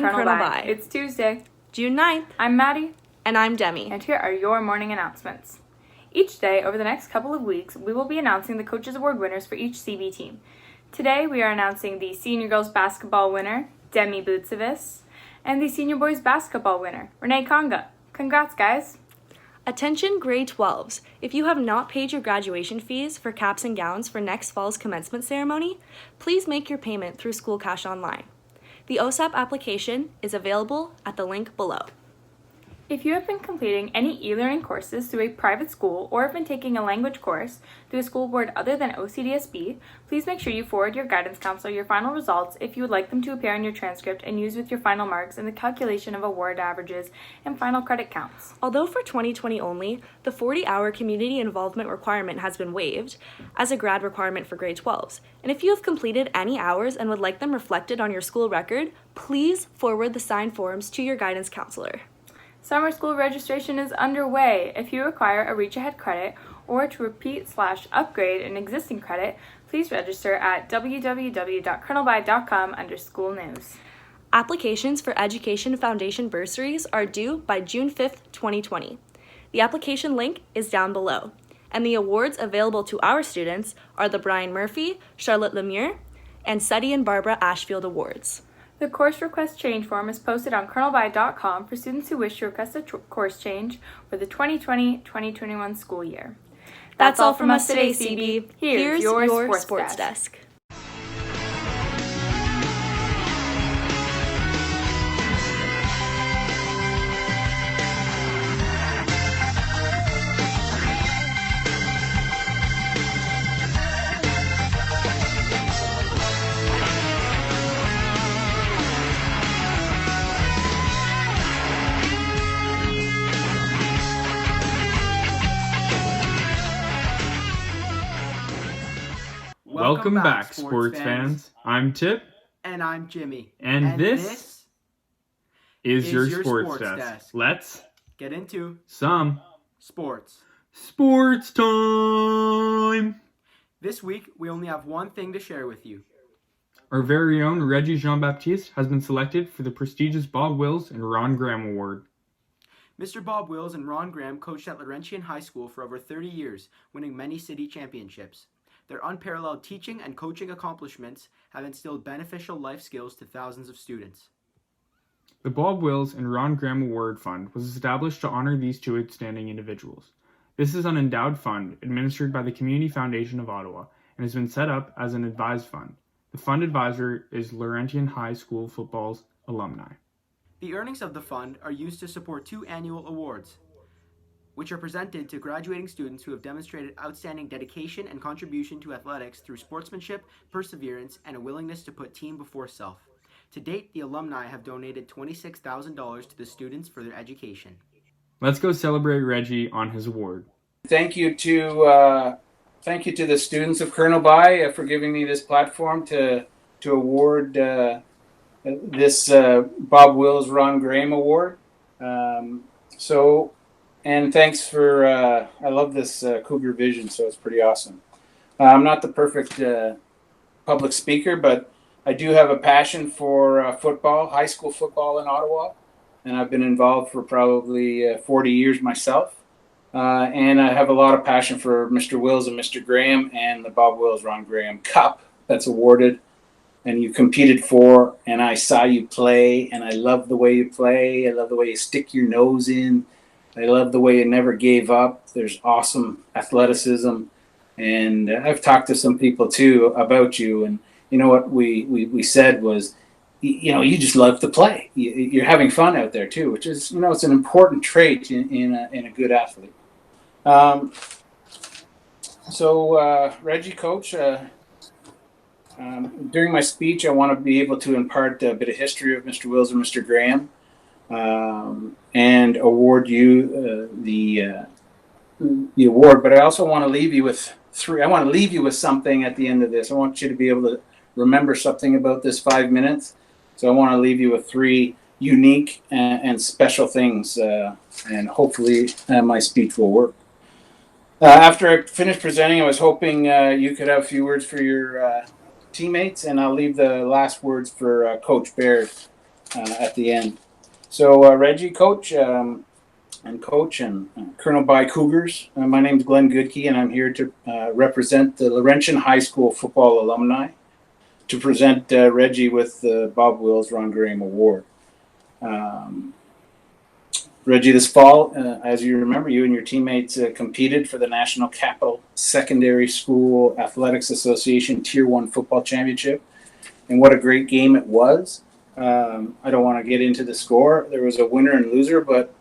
morning, Colonel By. It's Tuesday, June 9th. I'm Maddie. And I'm Demi. And here are your morning announcements. Each day over the next couple of weeks, we will be announcing the Coaches Award winners for each CB team. Today, we are announcing the Senior Girls Basketball winner, Demi Boutsevis, and the Senior Boys Basketball winner, Renee Conga. Congrats, guys! Attention grade 12s. If you have not paid your graduation fees for caps and gowns for next fall's commencement ceremony, please make your payment through School Cash Online. The OSAP application is available at the link below. If you have been completing any e-learning courses through a private school or have been taking a language course through a school board other than OCDSB, please make sure you forward your guidance counselor your final results if you would like them to appear in your transcript and use with your final marks in the calculation of award averages and final credit counts. Although for 2020 only, the 40-hour community involvement requirement has been waived as a grad requirement for grade 12s. And if you have completed any hours and would like them reflected on your school record, please forward the signed forms to your guidance counselor. Summer school registration is underway. If you require a Reach Ahead credit or to repeat/upgrade an existing credit, please register at www.colonelby.com under School News. Applications for Education Foundation bursaries are due by June 5th, 2020. The application link is down below, and the awards available to our students are the Brian Murphy, Charlotte Lemire, and Seti and Barbara Ashfield Awards. The course request change form is posted on colonelby.com for students who wish to request a course change for the 2020-2021 school year. That's all from us today, CB. Here's your sports desk. Welcome back, sports fans. I'm Tip. And I'm Jimmy. And this is your sports desk. Let's get into some sports time. This week, we only have one thing to share with you. Our very own Reggie Jean-Baptiste has been selected for the prestigious Bob Wills and Ron Graham Award. Mr. Bob Wills and Ron Graham coached at Laurentian High School for over 30 years, winning many city championships. Their unparalleled teaching and coaching accomplishments have instilled beneficial life skills to thousands of students. The Bob Wills and Ron Graham Award Fund was established to honor these two outstanding individuals. This is an endowed fund administered by the Community Foundation of Ottawa and has been set up as an advised fund. The fund advisor is Laurentian High School football's alumni. The earnings of the fund are used to support two annual awards, which are presented to graduating students who have demonstrated outstanding dedication and contribution to athletics through sportsmanship, perseverance, and a willingness to put team before self. To date, the alumni have donated $26,000 to the students for their education. Let's go celebrate Reggie on his award. Thank you to the students of Colonel By for giving me this platform to award this Bob Wills Ron Graham Award. And thanks for, I love this Cougar Vision, so it's pretty awesome. I'm not the perfect public speaker, but I do have a passion for football, high school football in Ottawa, and I've been involved for probably 40 years myself. And I have a lot of passion for Mr. Wills and Mr. Graham and the Bob Wills Ron Graham Cup that's awarded and you competed for, and I saw you play, and I love the way you play. I love the way you stick your nose in. I love the way you never gave up. There's awesome athleticism. And I've talked to some people, too, about you. And you know what we said was, you just love to play. You're having fun out there, too, which is, it's an important trait in a good athlete. Reggie, Coach, during my speech, I want to be able to impart a bit of history of Mr. Wills and Mr. Graham. And award you the award, but I also want to leave you with I want to leave you with something at the end of this. I want you to be able to remember something about this 5 minutes. So I want to leave you with three unique and special things, and hopefully my speech will work. After I finished presenting, I was hoping you could have a few words for your teammates, and I'll leave the last words for Coach Baird. at the end. So Reggie, coach, and Colonel By Cougars. My name is Glenn Goodkey, and I'm here to represent the Laurentian High School football alumni to present Reggie with the Bob Wills Ron Graham Award. Reggie, this fall, as you remember, you and your teammates competed for the National Capital Secondary School Athletics Association Tier 1 Football Championship. And what a great game it was. I don't want to get into the score. There was a winner and loser, but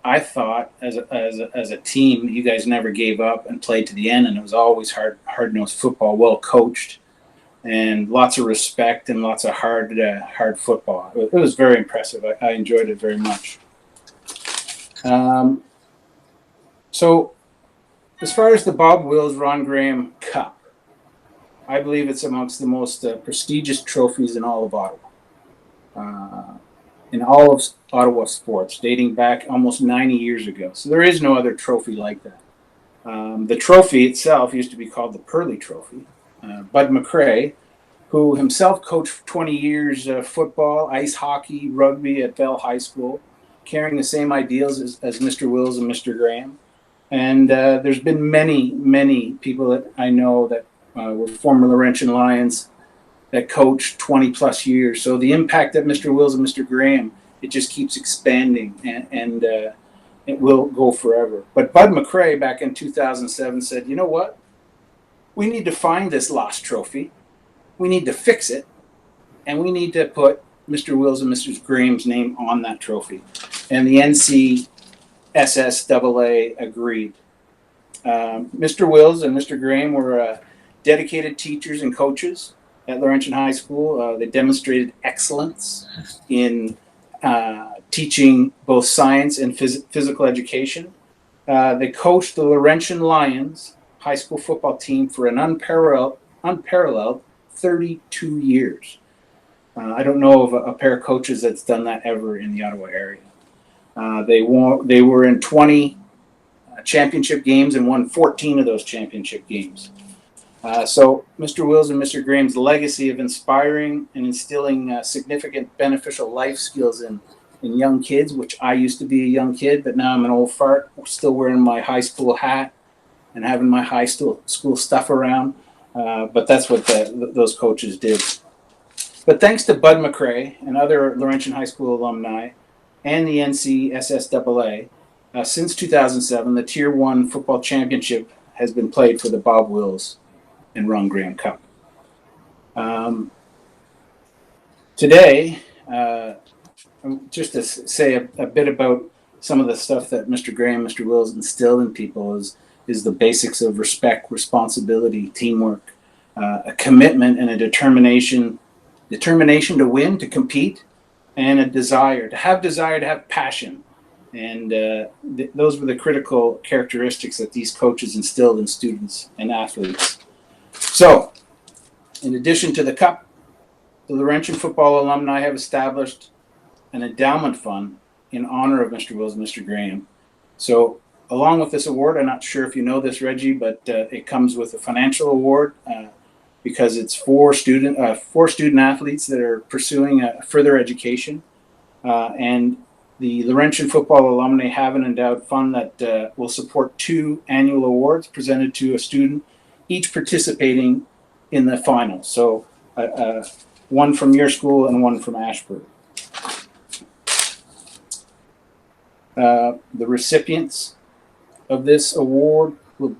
I thought as a team, you guys never gave up and played to the end, and it was always hard-nosed football, well coached, and lots of respect and lots of hard football. It was very impressive. I enjoyed it very much. So as far as the Bob Wills Ron Graham Cup, I believe it's amongst the most prestigious trophies in all of Ottawa, in all of Ottawa sports, dating back almost 90 years ago. So there is no other trophy like that. The trophy itself used to be called the Pearly Trophy. Bud McCrae, who himself coached for 20 years football, ice hockey, rugby at Bell High School, carrying the same ideals as Mr. Wills and Mr. Graham. And there's been many people that I know that were former Laurentian Lions that coached 20 plus years. So the impact that Mr. Wills and Mr. Graham, it just keeps expanding and it will go forever. But Bud McCrae back in 2007 said, you know what? We need to find this lost trophy. We need to fix it. And we need to put Mr. Wills and Mr. Graham's name on that trophy. And the NCSSAA agreed. Mr. Wills and Mr. Graham were dedicated teachers and coaches at Laurentian High School. They demonstrated excellence in teaching both science and physical education. They coached the Laurentian Lions high school football team for an unparalleled 32 years. I don't know of a pair of coaches that's done that ever in the Ottawa area. They were in 20 championship games and won 14 of those championship games. So Mr. Wills and Mr. Graham's legacy of inspiring and instilling significant beneficial life skills in young kids, which I used to be a young kid, but now I'm an old fart, still wearing my high school hat and having my high school stuff around. But that's what those coaches did. But thanks to Bud McCrae and other Laurentian High School alumni and the NCSSAA, since 2007, the Tier 1 Football Championship has been played for the Bob Wills and Ron Graham Cup. Today, just to say a bit about some of the stuff that Mr. Graham, Mr. Wills instilled in people is the basics of respect, responsibility, teamwork, a commitment and a determination to win, to compete, and a desire to have passion. And those were the critical characteristics that these coaches instilled in students and athletes. So, in addition to the Cup, the Laurentian football alumni have established an endowment fund in honor of Mr. Wills and Mr. Graham. So, along with this award, I'm not sure if you know this, Reggie, but it comes with a financial award because it's for student athletes that are pursuing a further education. And the Laurentian football alumni have an endowed fund that will support 2 annual awards presented to a student, each participating in the finals. So one from your school and one from Ashburn. The recipients of this award will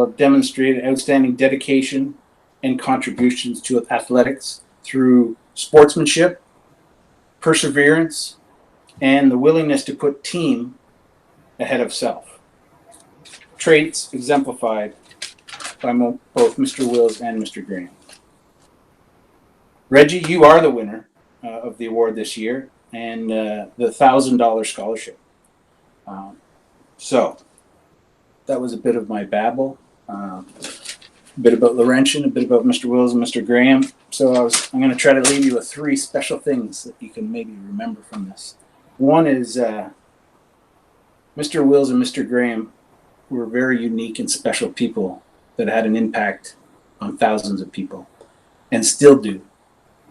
have demonstrated outstanding dedication and contributions to athletics through sportsmanship, perseverance, and the willingness to put team ahead of self. Traits exemplified by both Mr. Wills and Mr. Graham. Reggie, you are the winner of the award this year and the $1,000 scholarship. So that was a bit of my babble, a bit about Laurentian, a bit about Mr. Wills and Mr. Graham. So I'm going to try to leave you with 3 special things that you can maybe remember from this. One is Mr. Wills and Mr. Graham were very unique and special people that had an impact on thousands of people and still do,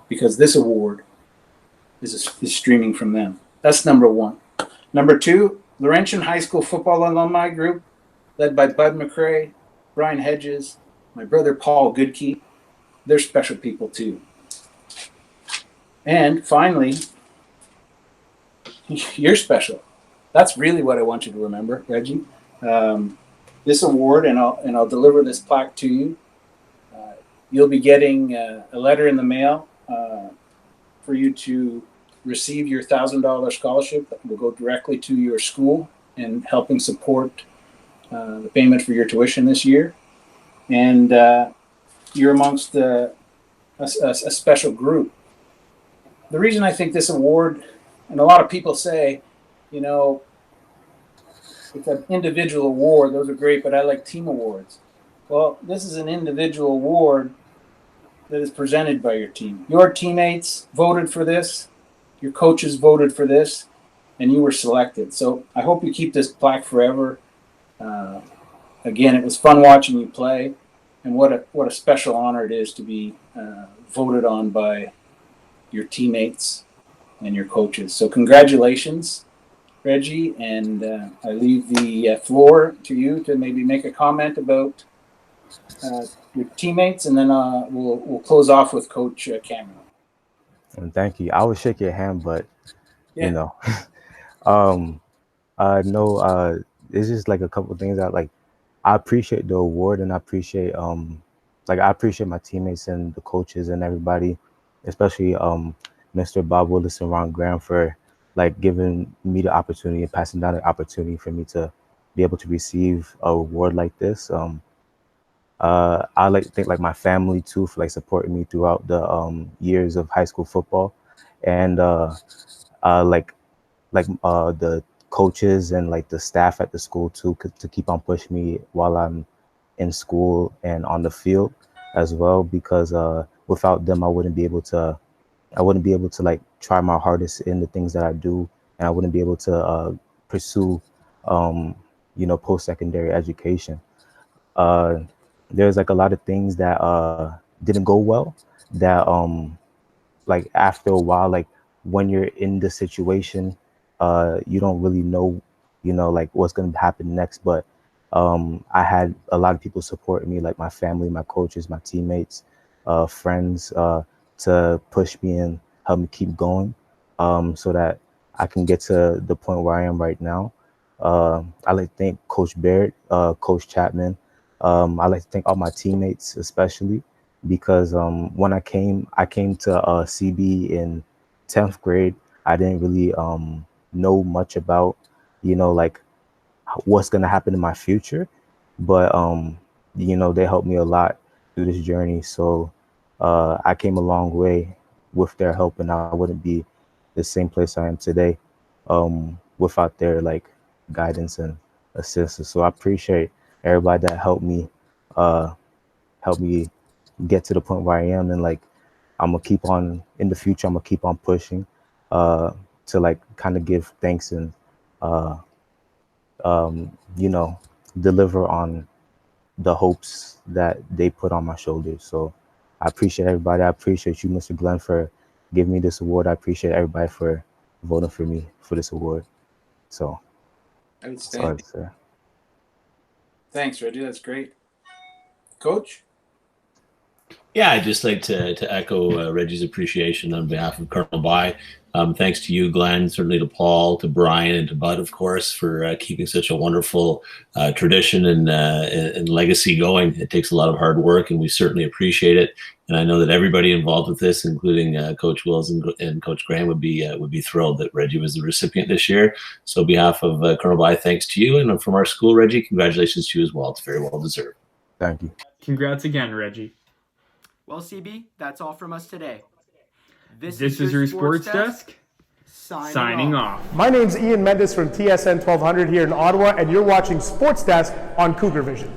because this award is streaming from them. That's number one. Number two, Laurentian High School Football Alumni Group, led by Bud McRae, Brian Hedges, my brother Paul Goodkeep. They're special people too. And finally, you're special. That's really what I want you to remember, Reggie. This award, and I'll deliver this plaque to you. You'll be getting a letter in the mail for you to receive your $1,000 scholarship that will go directly to your school and helping support the payment for your tuition this year. And you're amongst a special group. The reason I think this award, and a lot of people say, it's an individual award, those are great, but I like team awards. Well, this is an individual award that is presented by your team. Your teammates voted for this, your coaches voted for this, and you were selected. So I hope you keep this plaque forever. Again, it was fun watching you play, and what a special honor it is to be voted on by your teammates and your coaches. So congratulations, Reggie, and I leave the floor to you to maybe make a comment about your teammates, and then we'll close off with Coach Cameron. And thank you. I would shake your hand, but Yeah. no, it's just like a couple of things that I appreciate the award, and I appreciate my teammates and the coaches and everybody, especially Mr. Bob Willis and Ron Graham for giving me the opportunity and passing down the opportunity for me to be able to receive a award like this. I like to thank my family too for supporting me throughout the years of high school football, and the coaches and the staff at the school too, to keep on pushing me while I'm in school and on the field as well, because without them I wouldn't be able to try my hardest in the things that I do, and I wouldn't be able to pursue post-secondary education. There's a lot of things that didn't go well, that after a while, when you're in the situation, you don't really know what's going to happen next. But I had a lot of people supporting me, like my family, my coaches, my teammates, friends, to push me and help me keep going, so that I can get to the point where I am right now. I like to thank Coach Barrett, Coach Chapman. I like to thank all my teammates, especially because when I came to CB in 10th grade. I didn't really know much about, what's going to happen in my future. But, they helped me a lot through this journey. So I came a long way with their help, and I wouldn't be the same place I am today without their guidance and assistance. So I appreciate everybody that helped me get to the point where I am, and I'm gonna keep on in the future. I'm gonna keep on pushing to kind of give thanks and deliver on the hopes that they put on my shoulders. So I appreciate everybody. I appreciate you, Mr. Glenn, for giving me this award. I appreciate everybody for voting for me for this award. So outstanding. Thanks, Reggie. That's great. Coach? Yeah, I'd just like to echo Reggie's appreciation on behalf of Colonel Bai. Thanks to you, Glenn, certainly to Paul, to Brian, and to Bud, of course, for keeping such a wonderful tradition and legacy going. It takes a lot of hard work, and we certainly appreciate it. And I know that everybody involved with this, including Coach Wills and Coach Graham, would be thrilled that Reggie was the recipient this year. So on behalf of Colonel Bai, thanks to you. And from our school, Reggie, congratulations to you as well. It's very well deserved. Thank you. Congrats again, Reggie. Well, CB, that's all from us today. This is your sports desk. Signing off. My name's Ian Mendes from TSN 1200 here in Ottawa, and you're watching Sports Desk on Cougar Vision.